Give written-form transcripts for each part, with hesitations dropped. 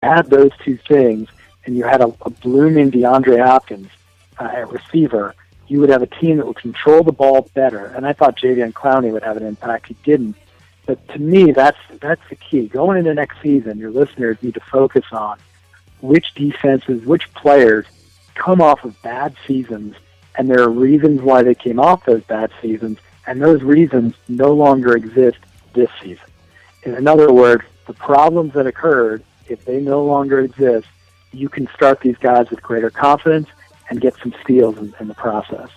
had those two things, and you had a blooming DeAndre Hopkins at receiver, you would have a team that would control the ball better. And I thought Jadeveon Clowney would have an impact. He didn't. But to me, that's the key. Going into next season, your listeners need to focus on which defenses, which players come off of bad seasons, and there are reasons why they came off those bad seasons, and those reasons no longer exist this season. In other words, the problems that occurred, if they no longer exist, you can start these guys with greater confidence and get some steals in the process.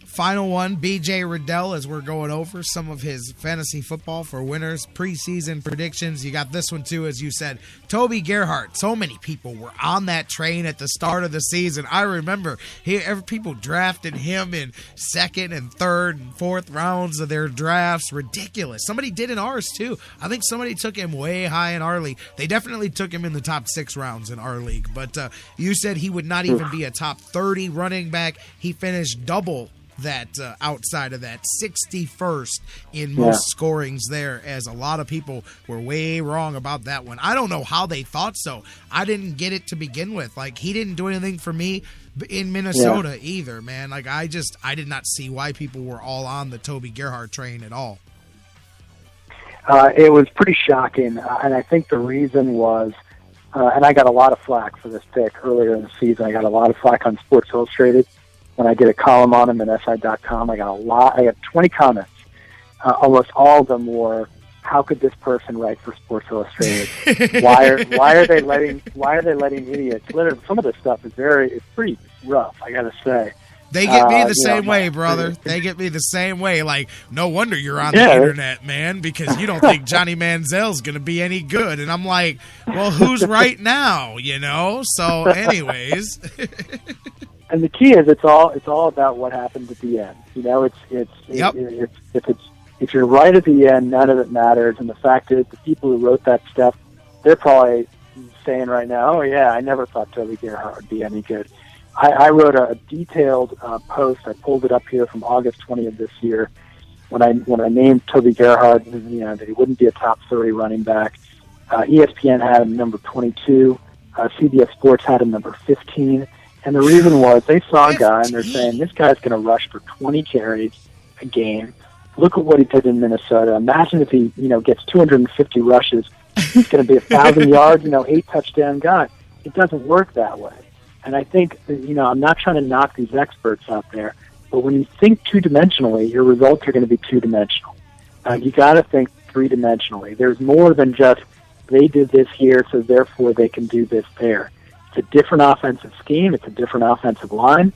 Final one, B.J. Rudell, as we're going over some of his fantasy football for winners, preseason predictions. You got this one, too, as you said. Toby Gerhart, so many people were on that train at the start of the season. I remember people drafted him in second and third and fourth rounds of their drafts. Ridiculous. Somebody did in ours, too. I think somebody took him way high in our league. They definitely took him in the top 6 rounds in our league. But you said he would not even be a top 30 running back. He finished double that outside of that, 61st in most scorings there, as a lot of people were way wrong about that one. I don't know how they thought so. I didn't get it to begin with. Like, he didn't do anything for me in Minnesota either, man. Like, I did not see why people were all on the Toby Gerhart train at all. It was pretty shocking, and I think the reason was, and I got a lot of flack for this pick earlier in the season. I got a lot of flack on Sports Illustrated. When I did a column on him at SI.com, I got 20 comments. Almost all of them were, "How could this person write for Sports Illustrated? Why are they letting idiots?" Literally, some of this stuff it's pretty rough, I gotta say. They get me the same way, brother. They get me the same way. Like, no wonder you're on the internet, man, because you don't think Johnny Manziel's going to be any good. And I'm like, well, who's right now, you know? So, anyways. And the key is it's all about what happens at the end. You know, if you're right at the end, none of it matters. And the fact is, the people who wrote that stuff, they're probably saying right now, "Oh yeah, I never thought Toby Gerhart would be any good." I wrote a detailed post. I pulled it up here from August 20th of this year when I named Toby Gerhart, that he wouldn't be a top 30 running back. ESPN had him number 22. CBS Sports had him number 15. And the reason was they saw a guy and they're saying, this guy's going to rush for 20 carries a game. Look at what he did in Minnesota. Imagine if he, gets 250 rushes. He's going to be 1,000 yards, 8 touchdown guy. It doesn't work that way. And I think, I'm not trying to knock these experts out there, but when you think two-dimensionally, your results are going to be two-dimensional. You got to think three-dimensionally. There's more than just they did this here, so therefore they can do this there. It's a different offensive scheme. It's a different offensive line,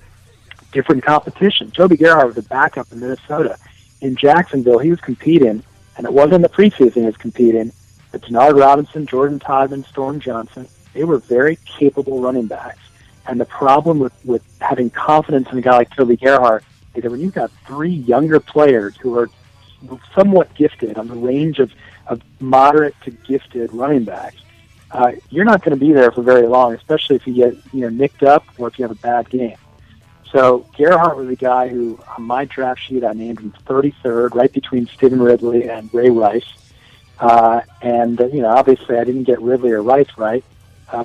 different competition. Toby Gerhart was a backup in Minnesota. In Jacksonville, he was competing, and it wasn't the preseason he was competing, but Denard Robinson, Jordan Todman, Storm Johnson, they were very capable running backs. And the problem with having confidence in a guy like Toby Gerhart is that when you've got 3 younger players who are somewhat gifted on the range of moderate to gifted running backs, you're not going to be there for very long, especially if you get nicked up or if you have a bad game. So Gerhart was a guy who, on my draft sheet, I named him 33rd, right between Stephen Ridley and Ray Rice. Obviously I didn't get Ridley or Rice right,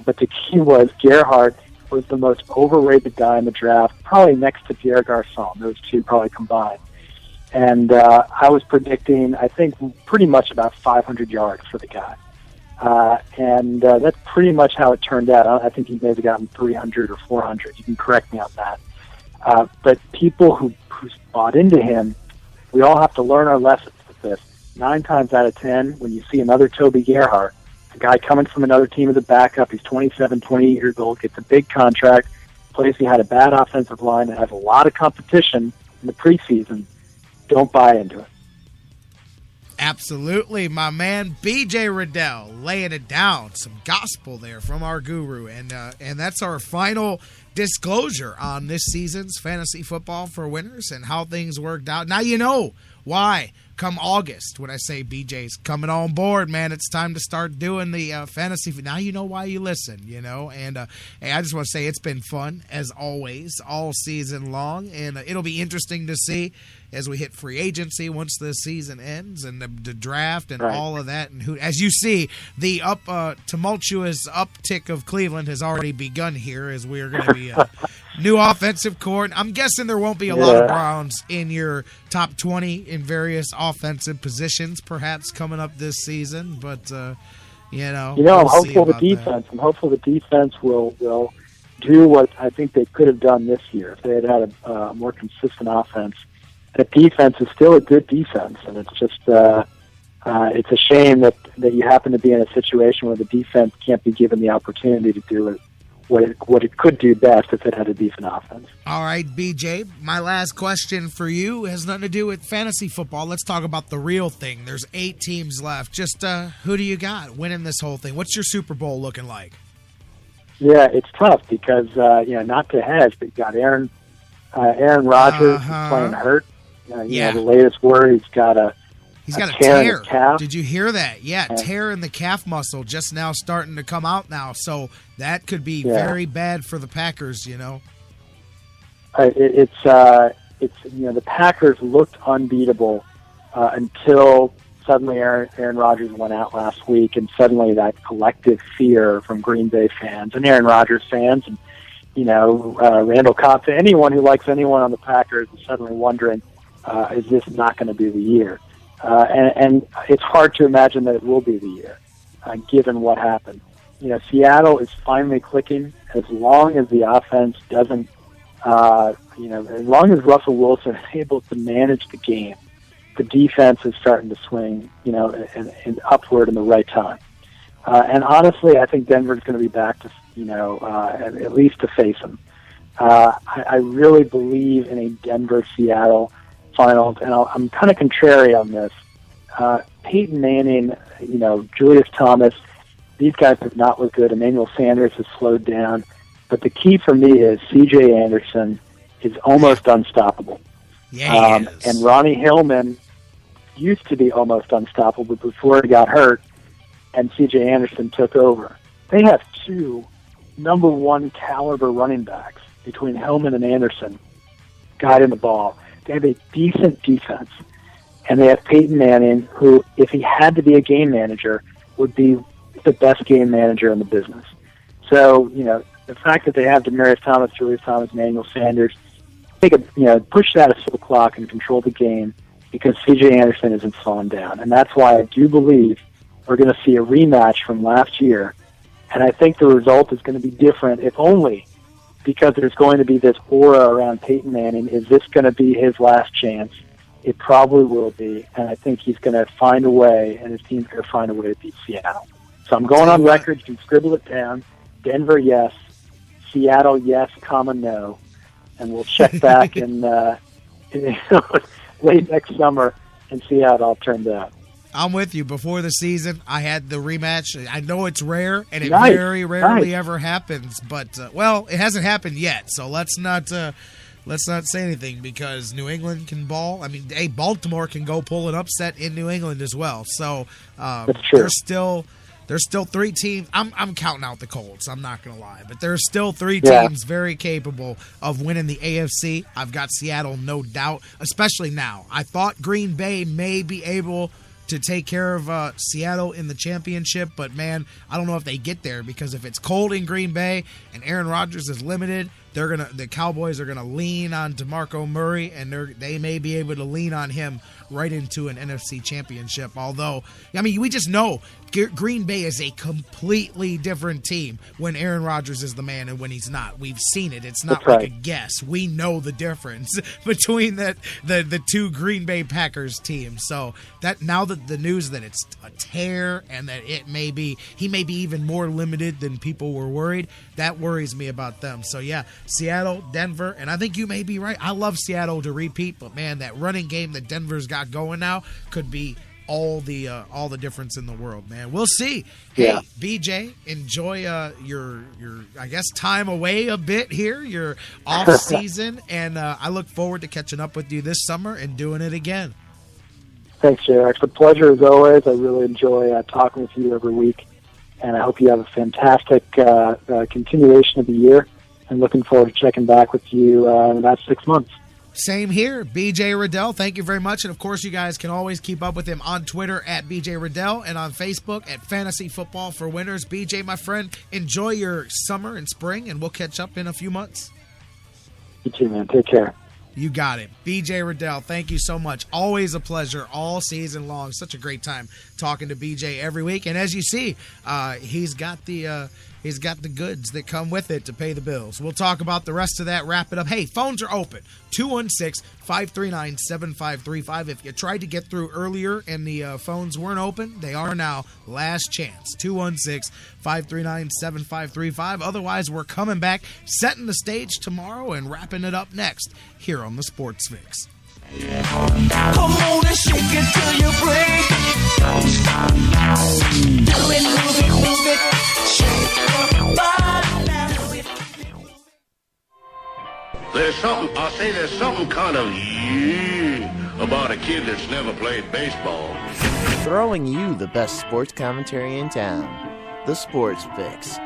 but the key was Gerhart was the most overrated guy in the draft, probably next to Pierre Garçon. Those two probably combined. And I was predicting, I think, pretty much about 500 yards for the guy. That's pretty much how it turned out. I think he may have gotten 300 or 400. You can correct me on that. But people who bought into him, we all have to learn our lessons with this. 9 times out of 10, when you see another Toby Gerhart, a guy coming from another team as a backup, he's 27, 28 years old, gets a big contract, plays he had a bad offensive line and has a lot of competition in the preseason, don't buy into it. Absolutely, my man, B.J. Rudell, laying it down. Some gospel there from our guru. And that's our final disclosure on this season's Fantasy Football for Winners and how things worked out. Now you know Why? Come August, when I say BJ's coming on board, man, it's time to start doing the fantasy. Now you know why you listen, And hey, I just want to say it's been fun, as always, all season long. And it'll be interesting to see as we hit free agency once the season ends, and the draft and all of that. And who, as you see, the tumultuous uptick of Cleveland has already begun here, as we are going to be new offensive core. I'm guessing there won't be a lot of Browns in your top 20 in various offensive positions, perhaps coming up this season. But I'm hopeful the defense. I'm hopeful the defense will do what I think they could have done this year if they had a more consistent offense. That defense is still a good defense, and it's just it's a shame that you happen to be in a situation where the defense can't be given the opportunity to do it. What it could do best if it had a decent offense. All right, BJ, my last question for you has nothing to do with fantasy football. Let's talk about the real thing. There's 8 teams left. Just who do you got winning this whole thing? What's your Super Bowl looking like? Yeah, it's tough because, not to hedge, but you got Aaron Rodgers playing hurt. The latest word, he's got a tear in the calf. Did you hear that? Yeah, tear in the calf muscle just now starting to come out now. So that could be very bad for the Packers, The Packers looked unbeatable until suddenly Aaron Rodgers went out last week, and suddenly that collective fear from Green Bay fans and Aaron Rodgers fans and, Randall Cobb, anyone who likes anyone on the Packers is suddenly wondering, is this not going to be the year? And it's hard to imagine that it will be the year, given what happened. Seattle is finally clicking. As long as the offense doesn't, as long as Russell Wilson is able to manage the game, the defense is starting to swing, and upward in the right time. And honestly, I think Denver's going to be back to, at least to face them. I really believe in a Denver-Seattle finals, and I'm kind of contrary on this. Peyton Manning, Julius Thomas, these guys have not looked good. Emmanuel Sanders has slowed down. But the key for me is C.J. Anderson is almost unstoppable. Yeah, he is. And Ronnie Hillman used to be almost unstoppable before he got hurt, and C.J. Anderson took over. They have 2 number 1 caliber running backs between Hillman and Anderson guiding the ball. They have a decent defense, and they have Peyton Manning, who, if he had to be a game manager, would be the best game manager in the business. So, the fact that they have Demaryius Thomas, Julius Thomas, Emmanuel Sanders, push that a slow clock and control the game because C.J. Anderson isn't slowing down. And that's why I do believe we're going to see a rematch from last year, and I think the result is going to be different, if only because there's going to be this aura around Peyton Manning. Is this going to be his last chance? It probably will be, and I think he's going to find a way, and his team's going to find a way to beat Seattle. So I'm going on record. You can scribble it down. Denver, yes. Seattle, yes, comma, no. And we'll check back in late next summer and see how it all turned out. I'm with you. Before the season, I had the rematch. I know it's rare, and it very rarely ever happens. But it hasn't happened yet. So let's not say anything because New England can ball. I mean, Baltimore can go pull an upset in New England as well. So there's still 3 teams. I'm counting out the Colts. I'm not gonna lie, but there's still 3 teams very capable of winning the AFC. I've got Seattle, no doubt, especially now. I thought Green Bay may be able to take care of Seattle in the championship, but man, I don't know if they get there because if it's cold in Green Bay and Aaron Rodgers is limited, the Cowboys are gonna lean on DeMarco Murray, and they may be able to lean on him right into an NFC championship. Although, I mean, we just know Green Bay is a completely different team when Aaron Rodgers is the man and when he's not. We've seen it. It's not like a guess. We know the difference between the 2 Green Bay Packers teams. So that now that the news that it's a tear and that he may be even more limited than people were worried, that worries me about them. So yeah, Seattle, Denver, and I think you may be right. I love Seattle to repeat, but man, that running game that Denver's got going now could be all the difference in the world, man. We'll see. Hey, BJ, enjoy your I guess time away a bit here, your off season, and I look forward to catching up with you this summer and doing it again. Thanks, JR. It's a pleasure as always. I really enjoy talking with you every week, and I hope you have a fantastic continuation of the year, and looking forward to checking back with you in about 6 months. Same here. BJ Rudell, thank you very much. And, of course, you guys can always keep up with him on Twitter at BJ Rudell and on Facebook at Fantasy Football for Winners. BJ, my friend, enjoy your summer and spring, and we'll catch up in a few months. You too, man. Take care. You got it. BJ Rudell, thank you so much. Always a pleasure all season long. Such a great time talking to BJ every week. And as you see, he's got the goods that come with it to pay the bills. We'll talk about the rest of that, wrap it up. Hey, phones are open. 216-539-7535. If you tried to get through earlier and the phones weren't open, they are now. Last chance. 216-539-7535. Otherwise, we're coming back, setting the stage tomorrow and wrapping it up next here on the Sports Fix. Come on and shake it till you break. Do it, move it. Shake your body now. There's something kind of about a kid that's never played baseball. Throwing you the best sports commentary in town. The Sports Fix.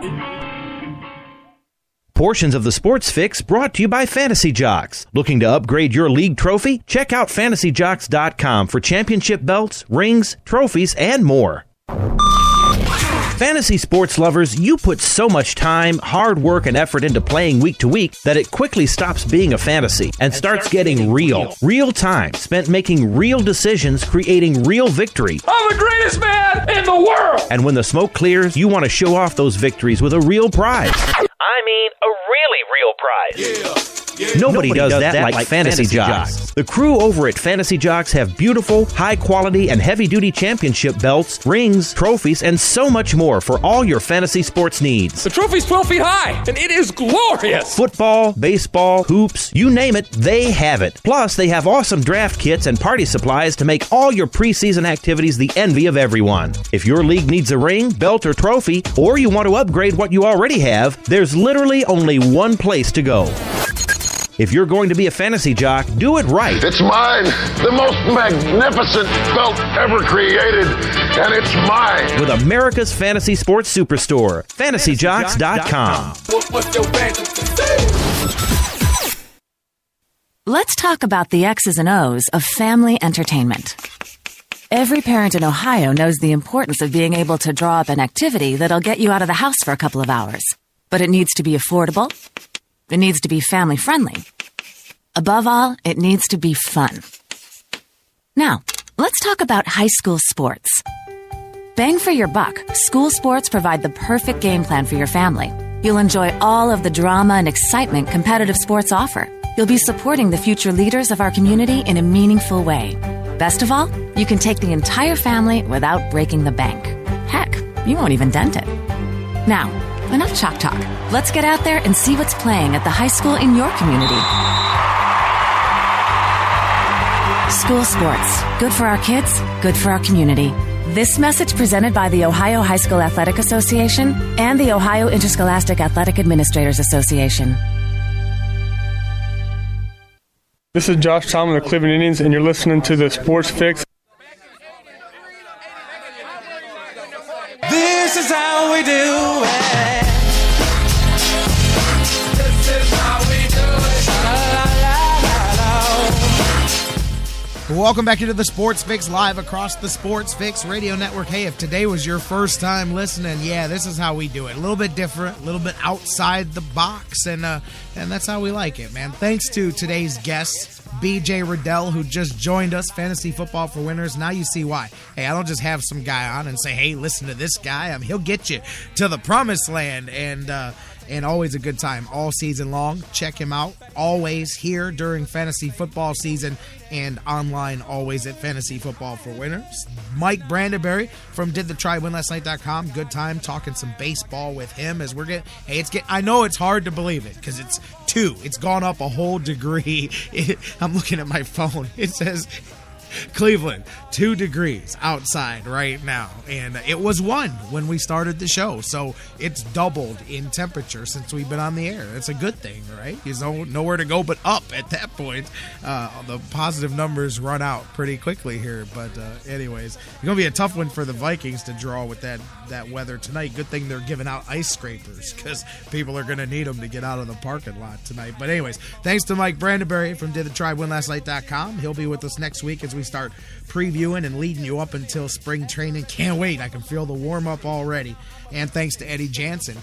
Portions of the Sports Fix brought to you by Fantasy Jocks. Looking to upgrade your league trophy? Check out fantasyjocks.com for championship belts, rings, trophies, and more. Fantasy sports lovers, you put so much time, hard work, and effort into playing week to week that it quickly stops being a fantasy and starts getting real. Real time spent making real decisions, creating real victory. I'm the greatest man in the world! And when the smoke clears, you want to show off those victories with a real prize. I mean, a really real prize. Nobody does that like Fantasy Jocks. The crew over at Fantasy Jocks have beautiful, high-quality, and heavy-duty championship belts, rings, trophies, and so much more for all your fantasy sports needs. The trophy's 12 feet high, and it is glorious. Football, baseball, hoops, you name it, they have it. Plus, they have awesome draft kits and party supplies to make all your preseason activities the envy of everyone. If your league needs a ring, belt, or trophy, or you want to upgrade what you already have, there's literally only one place to go. If you're going to be a fantasy jock, do it right. It's mine, the most magnificent belt ever created, and it's mine. With America's fantasy sports superstore, fantasyjocks.com. Let's talk about the X's and O's of family entertainment. Every parent in Ohio knows the importance of being able to draw up an activity that'll get you out of the house for a couple of hours. But it needs to be affordable. It needs to be family-friendly. Above all, it needs to be fun. Now, let's talk about high school sports. Bang for your buck, school sports provide the perfect game plan for your family. You'll enjoy all of the drama and excitement competitive sports offer. You'll be supporting the future leaders of our community in a meaningful way. Best of all, you can take the entire family without breaking the bank. Heck, you won't even dent it. Now, enough chalk talk. Let's get out there and see what's playing at the high school in your community. School sports. Good for our kids, good for our community. This message presented by the Ohio High School Athletic Association and the Ohio Interscholastic Athletic Administrators Association. This is Josh Tom of the Cleveland Indians, and you're listening to the Sports Fix. This is how we do it. This is how we do it. Welcome back into the Sports Fix, live across the Sports Fix Radio Network. Hey, if today was your first time listening, yeah, this is how we do it. A little bit different, a little bit outside the box, and that's how we like it, man. Thanks to today's guests, BJ Rudell, who just joined us, Fantasy Football for Winners. Now you see why. Hey, I don't just have some guy on and say, hey, listen to this guy. He'll get you to the promised land, and always a good time all season long. Check him out always here during fantasy football season and online always at Fantasy Football for Winners. Mike Brandyberry from didthetryWinLastNight.com. Good time talking some baseball with him as we're getting. Hey, I know it's hard to believe it because it's 2. It's gone up a whole degree. I'm looking at my phone. It says Cleveland, 2 degrees outside right now, and it was 1 when we started the show, so it's doubled in temperature since we've been on the air. It's a good thing, right? There's nowhere to go but up at that point. The positive numbers run out pretty quickly here, but anyways, it's going to be a tough one for the Vikings to draw with that weather tonight. Good thing they're giving out ice scrapers because people are going to need them to get out of the parking lot tonight. But anyways, thanks to Mike Brandyberry from DidTheTribeWinLastNight.com. He'll be with us next week as we start previewing and leading you up until spring training. Can't wait. I can feel the warm-up already. And thanks to Eddy Jansen.